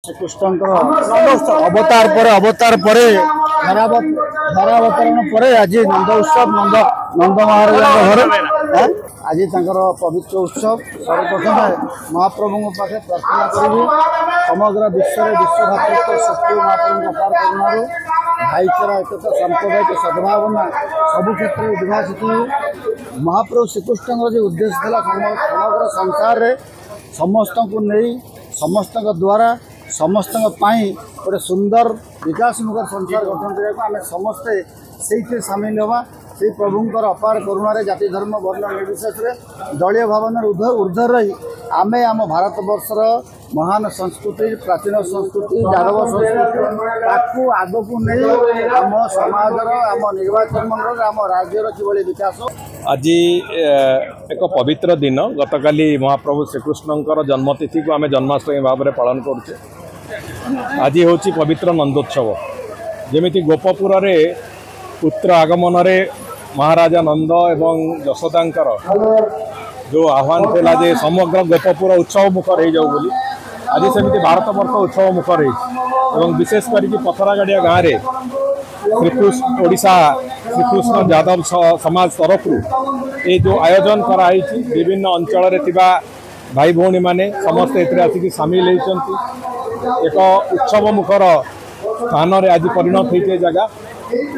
ଶ୍ରୀକୃଷ୍ଣଙ୍କର ଅବତାର ପରେ ଧରାବତରଣ ପରେ ଆଜି ନନ୍ଦ ଉତ୍ସବ ନନ୍ଦ ମହାରାଜାଙ୍କ ଘରେ ଆଜି ତାଙ୍କର ପବିତ୍ର ଉତ୍ସବ। ସର୍ବପ୍ରଥମେ ମହାପ୍ରଭୁଙ୍କ ପାଖେ ପ୍ରାର୍ଥନା କରିବି ସମଗ୍ର ବିଶ୍ୱରେ ବିଶ୍ୱଭାତୃତ୍ୱ ସୃଷ୍ଟି ମହାପ୍ରଭୁଙ୍କ ଅପାର କରୁଣାରୁ ଭାଇଚାରା ଏକତା ସାମ୍ପ୍ରଦାୟିକ ସଦ୍ଭାବନା ସବୁ କ୍ଷେତ୍ରରେ ଉଦ୍ଭାସିତ ହେଉ। ମହାପ୍ରଭୁ ଶ୍ରୀକୃଷ୍ଣଙ୍କର ଯେ ଉଦ୍ଦେଶ୍ୟ ଥିଲା ସମଗ୍ର ସଂସାରରେ ସମସ୍ତଙ୍କୁ ନେଇ ସମସ୍ତଙ୍କ ଦ୍ୱାରା ସମସ୍ତଙ୍କ ପାଇଁ ଗୋଟେ ସୁନ୍ଦର ବିକାଶମୁଖ ସଂସାର ଗଠନ କରିବାକୁ ଆମେ ସମସ୍ତେ ସେଇଥିରେ ସାମିଲ ହେବା। ସେଇ ପ୍ରଭୁଙ୍କର ଅପାର କରୁଣାରେ ଜାତି ଧର୍ମ ବର୍ଣ୍ଣ ନିର୍ବିଶେଷରେ ଦଳୀୟ ଭାବନାର ଊର୍ଦ୍ଧ୍ୱ ରହି ଆମେ ଆମ ଭାରତବର୍ଷର ମହାନ ସଂସ୍କୃତି ପ୍ରାଚୀନ ସଂସ୍କୃତି ଯାଦବ ସଂସ୍କୃତି ତାକୁ ଆଗକୁ ନେଇ ଆମ ସମାଜର ଆମ ନିର୍ବାଚନ ମଣ୍ଡଳର ଆମ ରାଜ୍ୟର କିଭଳି ବିକାଶ। ଆଜି ଏକ ପବିତ୍ର ଦିନ। ଗତକାଲି ମହାପ୍ରଭୁ ଶ୍ରୀକୃଷ୍ଣଙ୍କର ଜନ୍ମତିଥିକୁ ଆମେ ଜନ୍ମାଷ୍ଟମୀ ଭାବରେ ପାଳନ କରୁଛେ। ଆଜି ହେଉଛି ପବିତ୍ର ନନ୍ଦୋତ୍ସବ। ଯେମିତି ଗୋପପୁରରେ ପୁତ୍ର ଆଗମନରେ ମହାରାଜା ନନ୍ଦ ଏବଂ ଯଶୋଦାଙ୍କର ଯେଉଁ ଆହ୍ୱାନ ଥିଲା ଯେ ସମଗ୍ର ଗୋପପୁର ଉତ୍ସବ ମୁଖର ହେଇଯାଉ ବୋଲି, ଆଜି ସେମିତି ଭାରତବର୍ଷ ଉତ୍ସବ ମୁଖର ହେଇଛି। ଏବଂ ବିଶେଷ କରିକି ପଥରାଗାଡ଼ିଆ ଗାଁରେ ଓଡ଼ିଶା ଶ୍ରୀକୃଷ୍ଣ ଯାଦବ ସମାଜ ତରଫରୁ ଏ ଯେଉଁ ଆୟୋଜନ କରାଯାଇଛି, ବିଭିନ୍ନ ଅଞ୍ଚଳରେ ଥିବା ଭାଇ ଭଉଣୀମାନେ ସମସ୍ତେ ଏଥିରେ ଆସିକି ସାମିଲ ହେଇଛନ୍ତି। ଏକ ଉତ୍ସବ ମୁଖର ସ୍ଥାନରେ ଆଜି ପରିଣତ ହୋଇଛି ଏ ଜାଗା।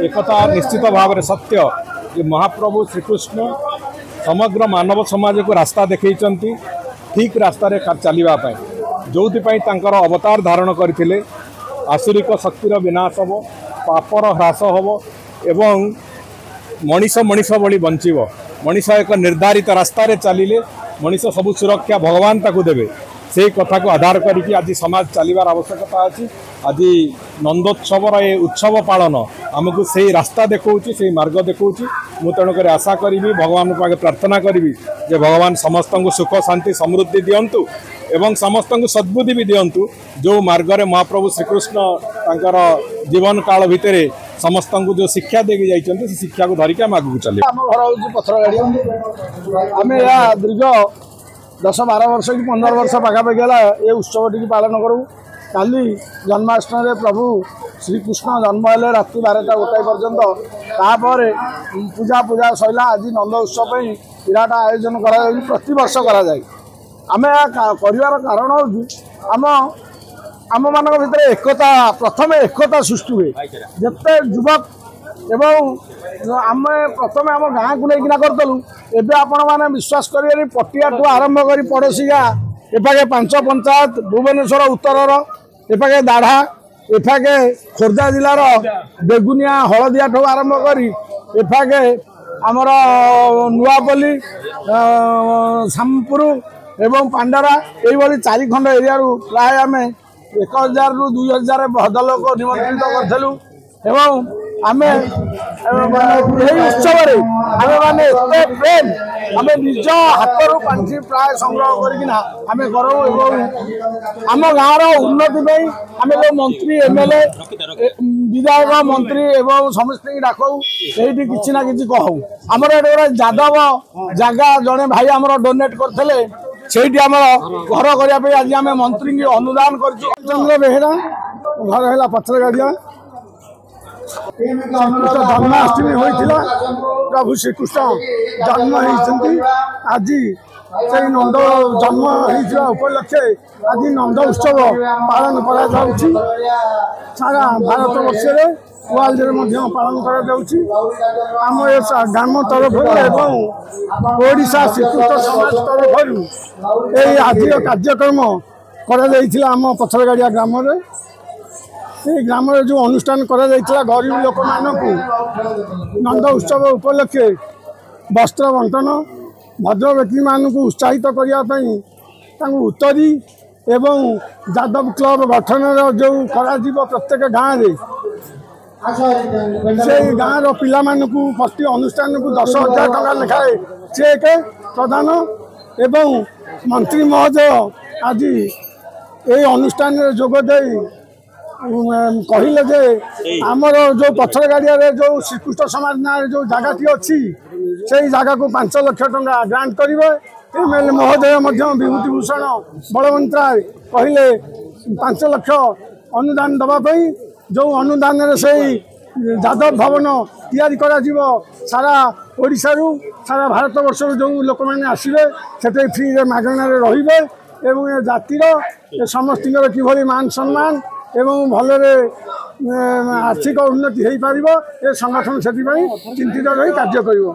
ଏକଥା ନିଶ୍ଚିତ ଭାବରେ ସତ୍ୟ ଯେ ମହାପ୍ରଭୁ ଶ୍ରୀକୃଷ୍ଣ ସମଗ୍ର ମାନବ ସମାଜକୁ ରାସ୍ତା ଦେଖାଇଛନ୍ତି ଠିକ୍ ରାସ୍ତାରେ ଚାଲିବା ପାଇଁ, ଯେଉଁଥିପାଇଁ ତାଙ୍କର ଅବତାର ଧାରଣ କରିଥିଲେ। ଆସୁରିକ ଶକ୍ତିର ବିନାଶ ହେବ, ପାପର ହ୍ରାସ ହେବ ଏବଂ ମଣିଷ ଭଳି ବଞ୍ଚିବ। ମଣିଷ ଏକ ନିର୍ଦ୍ଧାରିତ ରାସ୍ତାରେ ଚାଲିଲେ ମଣିଷ ସବୁ ସୁରକ୍ଷା ଭଗବାନ ତାକୁ ଦେବେ। ସେହି କଥାକୁ ଆଧାର କରିକି ଆଜି ସମାଜ ଚାଲିବାର ଆବଶ୍ୟକତା ଅଛି। ଆଜି ନନ୍ଦୋତ୍ସବର ଏ ଉତ୍ସବ ପାଳନ ଆମକୁ ସେଇ ରାସ୍ତା ଦେଖାଉଛି, ସେଇ ମାର୍ଗ ଦେଖାଉଛି। ମୁଁ ତେଣୁକରି ଆଶା କରିବି, ଭଗବାନଙ୍କ ପାଖେ ପ୍ରାର୍ଥନା କରିବି ଯେ ଭଗବାନ ସମସ୍ତଙ୍କୁ ସୁଖ ଶାନ୍ତି ସମୃଦ୍ଧି ଦିଅନ୍ତୁ ଏବଂ ସମସ୍ତଙ୍କୁ ସଦ୍ବୁଦ୍ଧି ବି ଦିଅନ୍ତୁ। ଯେଉଁ ମାର୍ଗରେ ମହାପ୍ରଭୁ ଶ୍ରୀକୃଷ୍ଣ ତାଙ୍କର ଜୀବନ କାଳ ଭିତରେ ସମସ୍ତଙ୍କୁ ଯେଉଁ ଶିକ୍ଷା ଦେଇକି ଯାଇଛନ୍ତି, ସେ ଶିକ୍ଷାକୁ ଧରିକି ଆମେ ଆଗକୁ ଚାଲିବା। ଆମ ଘର ହେଉଛି ପଥରଗାଡ଼ିଆ। ଆମେ ଏହା ଦୀର୍ଘ 10-12 ବର୍ଷ କି 15 ବର୍ଷ ପାଖାପାଖି ହେଲା ଏ ଉତ୍ସବଟିକୁ ପାଳନ କରୁ। କାଲି ଜନ୍ମାଷ୍ଟମୀରେ ପ୍ରଭୁ ଶ୍ରୀକୃଷ୍ଣ ଜନ୍ମ ହେଲେ ରାତି 12ଟା-1 ପର୍ଯ୍ୟନ୍ତ। ତାପରେ ପୂଜା ସରିଲା। ଆଜି ନନ୍ଦ ଉତ୍ସବ ପାଇଁ ବିରାଟ ଆୟୋଜନ କରାଯାଉଛି, ପ୍ରତିବର୍ଷ କରାଯାଏ। ଆମେ ଏହା କରିବାର କାରଣ ହେଉଛି ଆମମାନଙ୍କ ଭିତରେ ପ୍ରଥମେ ଏକତା ସୃଷ୍ଟି ହୁଏ। ଯେତେ ଯୁବକ ଏବଂ ଆମେ ପ୍ରଥମେ ଆମ ଗାଁକୁ ନେଇକିନା କରିଦେଲୁ। ଏବେ ଆପଣମାନେ ବିଶ୍ୱାସ କରିବେନି, ପଟିଆଠୁ ଆରମ୍ଭ କରି ପଡ଼ୋଶୀ ଗାଁ ଏପାଖେ 5 ପଞ୍ଚାୟତ, ଭୁବନେଶ୍ୱର ଉତ୍ତରର ଏପାଖେ ଦାଢ଼ା, ଏପାଖେ ଖୋର୍ଦ୍ଧା ଜିଲ୍ଲାର ବେଗୁନିଆ ହଳଦିଆଠୁ ଆରମ୍ଭ କରି ଏପାଖେ ଆମର ନୂଆପଲ୍ଲୀ, ଶାମପୁର ଏବଂ ପାଣ୍ଡରା, ଏଇଭଳି 4 ଖଣ୍ଡ ଏରିଆରୁ ପ୍ରାୟ ଆମେ 1000ରୁ 2000 ଭଦ୍ରଲୋକ ନିମନ୍ତ୍ରିତ କରିଥିଲୁ। ଏବଂ ଆମେ ଏହି ଉତ୍ସବରେ ଆମେମାନେ ଏତେ ପ୍ରେମ, ଆମେ ନିଜ ହାତରୁ ପାଣ୍ଠି ପ୍ରାୟ ସଂଗ୍ରହ କରିକିନା ଆମେ କରୁ। ଏବଂ ଆମ ଗାଁର ଉନ୍ନତି ପାଇଁ ଆମେ ଯେଉଁ ମନ୍ତ୍ରୀ MLA ବିଧାୟକ ମନ୍ତ୍ରୀ ଏବଂ ସମସ୍ତଙ୍କୁ ଡାକଉ, ସେଇଠି କିଛି ନା କିଛି କହୁ। ଆମର ଏଠି ଗୋଟେ ଯାଦବ ଜାଗା ଜଣେ ଭାଇ ଆମର ଡୋନେଟ୍ କରିଥିଲେ, ସେଇଠି ଆମର ଘର କରିବା ପାଇଁ ଆଜି ଆମେ ମନ୍ତ୍ରୀଙ୍କୁ ଅନୁଦାନ କରିଛୁ। ଚନ୍ଦ୍ର ବେହେରା, ଘର ହେଲା ପଥରଗାଡ଼ିଆ। ଜନ୍ମାଷ୍ଟମୀ ହୋଇଥିଲା, ପ୍ରଭୁ ଶ୍ରୀକୃଷ୍ଣ ଜନ୍ମ ହେଇଛନ୍ତି। ଆଜି ସେଇ ନନ୍ଦ ଜନ୍ମ ହେଇଥିବା ଉପଲକ୍ଷେ ଆଜି ନନ୍ଦ ଉତ୍ସବ ପାଳନ କରାଯାଉଛି। ସାରା ଭାରତବର୍ଷରେ ୱାର୍ଲଡରେ ମଧ୍ୟ ପାଳନ କରାଯାଉଛି। ଆମ ଏ ଗ୍ରାମ ତରଫରୁ ଏବଂ ଓଡ଼ିଶା ଶ୍ରୀକୃଷ୍ଣ ସମାଜ ତରଫରୁ ଏହି ଆଜିର କାର୍ଯ୍ୟକ୍ରମ କରାଯାଇଥିଲା ଆମ ପଥରଗାଡ଼ିଆ ଗ୍ରାମରେ। এই ଗ୍ରାମରେ ଯେଉଁ ଅନୁଷ୍ଠାନ କରାଯାଇଥିଲା, ଗରିବ ଲୋକମାନଙ୍କୁ ନନ୍ଦ ଉତ୍ସବ ଉପଲକ୍ଷେ ବସ୍ତ୍ର ବଣ୍ଟନ, ଭଦ୍ର ବ୍ୟକ୍ତିମାନଙ୍କୁ ଉତ୍ସାହିତ କରିବା ପାଇଁ ତାଙ୍କୁ ଉତ୍ତରୀ ଏବଂ ଯାଦବ କ୍ଲବ ଗଠନର ଯେଉଁ କରାଯିବ ପ୍ରତ୍ୟେକ ଗାଁରେ, ସେଇ ଗାଁର ପିଲାମାନଙ୍କୁ ପ୍ରତି ଅନୁଷ୍ଠାନକୁ 10,000 ଟଙ୍କା ଲେଖାଏଁ ଚେକ୍ ପ୍ରଦାନ। ଏବଂ ମନ୍ତ୍ରୀ ମହୋଦୟ ଆଜି এই ଅନୁଷ୍ଠାନରେ ଯୋଗ ଦେଇ କହିଲେ ଯେ ଆମର ଯେଉଁ ପଥରଗାଡ଼ିଆରେ ଯେଉଁ ଶ୍ରୀକୃଷ୍ଣ ସମାଜ ନାଁରେ ଯେଉଁ ଜାଗାଟି ଅଛି, ସେଇ ଜାଗାକୁ 5 ଲକ୍ଷ ଟଙ୍କା ଗ୍ରାଣ୍ଟ କରିବେ। MLA ମହୋଦୟ ମଧ୍ୟ ବିଭୂତି ଭୂଷଣ ବଳବନ୍ତ ରାୟ କହିଲେ 5 ଲକ୍ଷ ଅନୁଦାନ ଦେବା ପାଇଁ ଯେଉଁ ଅନୁଦାନରେ ସେଇ ଯାଦବ ଭବନ ତିଆରି କରାଯିବ ସାରା ଓଡ଼ିଶାରୁ ସାରା ଭାରତବର୍ଷରୁ ଯେଉଁ ଲୋକମାନେ ଆସିବେ ସେଠି ଫ୍ରିରେ ମାଗଣାରେ ରହିବେ ଏବଂ ଏ ଜାତିର ସମସ୍ତଙ୍କର କିଭଳି ମାନ ସମ୍ମାନ ଏବଂ ଭଲରେ ଆର୍ଥିକ ଉନ୍ନତି ହୋଇପାରିବ ଏ ସଂଗଠନ ସେଥିପାଇଁ ଚିନ୍ତିତ ରହି କାର୍ଯ୍ୟ କରିବ।